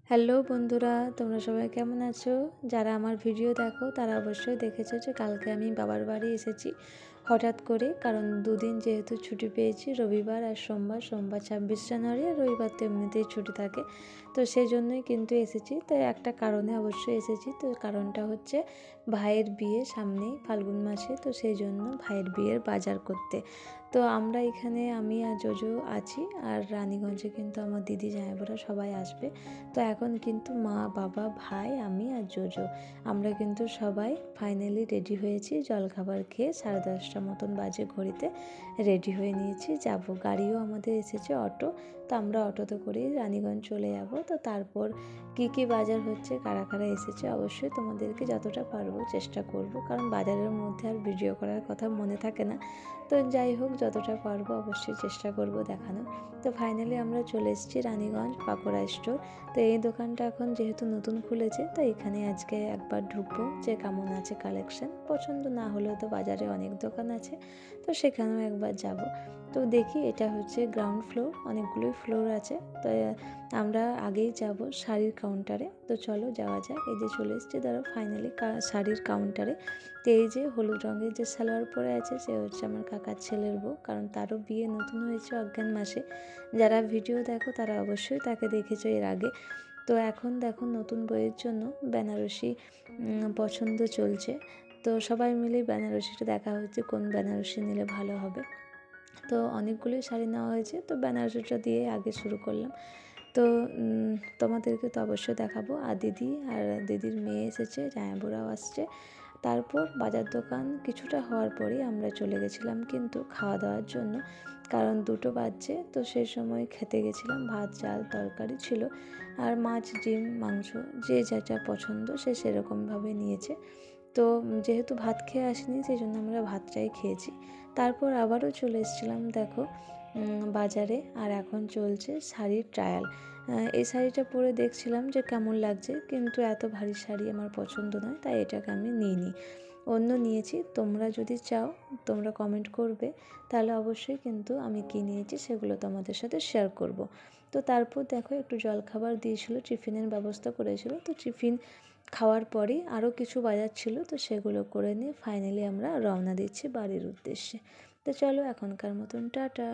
Hello বন্ধুরা, তোমরা সবাই কেমন আছো? যারা আমার ভিডিও দেখো তারা অবশ্যই দেখেছো যে কালকে আমি বাবার বাড়ি এসেছি হঠাৎ করে, কারণ দুদিন যেহেতু ছুটি পেয়েছি, রবিবার আর সোমবার। সোমবার 26 জানুয়ারি আর রবিবার তো এমনিতেই ছুটি থাকে, তো সেই জন্যই কিন্তু এসেছি। তো একটা কারণে অবশ্যই এসেছি। তো কারণটা হচ্ছে ভাইয়ের বিয়ে সামনেই ফাল্গুন মাসে, তো সেই জন্য ভাইয়ের বিয়ের বাজার করতে। তো আমরা এখানে আমি আর জোজো আছি, আর রানীগঞ্জে কিন্তু আমার দিদি জামাইবাবুরা সবাই আসবে। তো এখন কিন্তু মা, বাবা, ভাই, আমি আর জোজো আমরা কিন্তু সবাই ফাইনালি রেডি হয়েছি। জলখাবার খেয়ে 10:30 মতন বাজে ঘড়িতে রেডি হয়ে নিয়েছি, যাব। গাড়িও আমাদের এসেছে, অটো। তো আমরা অটোতে করেই রানীগঞ্জ চলে যাব। তো তারপর কি কি বাজার হচ্ছে, কারা কারা এসেছে, অবশ্যই তোমাদেরকে যতটা পারবো চেষ্টা করব, কারণ বাজারের মধ্যে আর ভিডিও করার কথা মনে থাকে না। তো যাই হোক, যতটা পারবো অবশ্যই চেষ্টা করব দেখানো। তো ফাইনালি আমরা চলে এসেছি রানীগঞ্জ পাকোড়া স্টোর। তো এই দোকানটা এখন যেহেতু নতুন খুলেছে, তো এখানে আজকে একবার ঢুকবো যে কেমন আছে কালেকশন। পছন্দ না হলেও তো বাজারে অনেক দোকান আছে, তো সেখানেও একবার যাব। তো দেখি, এটা হচ্ছে গ্রাউন্ড ফ্লোর, অনেকগুলোই ফ্লোর আছে। তো আমরা আগেই যাব শাড়ির কাউন্টারে। তো চলো যাওয়া যাক। এই যে চলে এসেছি, ধরো ফাইনালি শাড়ির কাউন্টারে। তো এই যে হলুদ রঙের যে সালোয়ার পরে আছে, সে হচ্ছে আমার কাকার ছেলের বউ, কারণ তারও বিয়ে নতুন হয়েছে অজ্ঞান মাসে। যারা ভিডিও দেখো তারা অবশ্যই তাকে দেখেছো এর আগে। তো এখন দেখো নতুন বইয়ের জন্য বেনারসি পছন্দ চলছে। তো সবাই মিলে বেনারসিটা দেখা হচ্ছে কোন বেনারসি নিলে ভালো হবে। তো অনেকগুলোই শাড়ি নেওয়া হয়েছে, তো বেনারসিটা দিয়ে আগে শুরু করলাম। তো তোমাদেরকে তো অবশ্যই দেখাবো। আর দিদি আর দিদির মেয়ে এসেছে, জামাইবাবুরাও আসছে। তারপর বাজার দোকান কিছুটা হওয়ার পরেই আমরা চলে গেছিলাম কিন্তু খাওয়া দাওয়ার জন্য, কারণ 2টো বাজছে। তো সেই সময় খেতে গেছিলাম, ভাত, ডাল, তরকারি ছিল, আর মাছ, ডিম, মাংস, যে যা পছন্দ সে সেরকমভাবে নিয়েছে। তো যেহেতু ভাত খেয়ে আসিনি, সেই জন্য আমরা ভাতটাই খেয়েছি। তারপর আবারও চলে এসেছিলাম দেখো বাজারে, আর এখন চলছে শাড়ির ট্রায়াল। এই শাড়িটা পরে দেখছিলাম যে কেমন লাগছে, কিন্তু এত ভারী শাড়ি আমার পছন্দ নয়, তাই এটাকে আমি নিইনি, অন্য নিয়েছি। তোমরা যদি চাও তোমরা কমেন্ট করবে, তাহলে অবশ্যই কিন্তু আমি কী নিয়েছি সেগুলো তোমাদের সাথে শেয়ার করব। তো তারপর দেখো একটু জলখাবার দিয়েছিল, টিফিনের ব্যবস্থা করেছিল। তো টিফিন খাওয়ার পরই আরও কিছু বাজার ছিল, তো সেগুলো করে নিয়ে ফাইনালি আমরা রওনা দিচ্ছি বাড়ির উদ্দেশ্যে। তো চলো এখনকার মতন টাটা।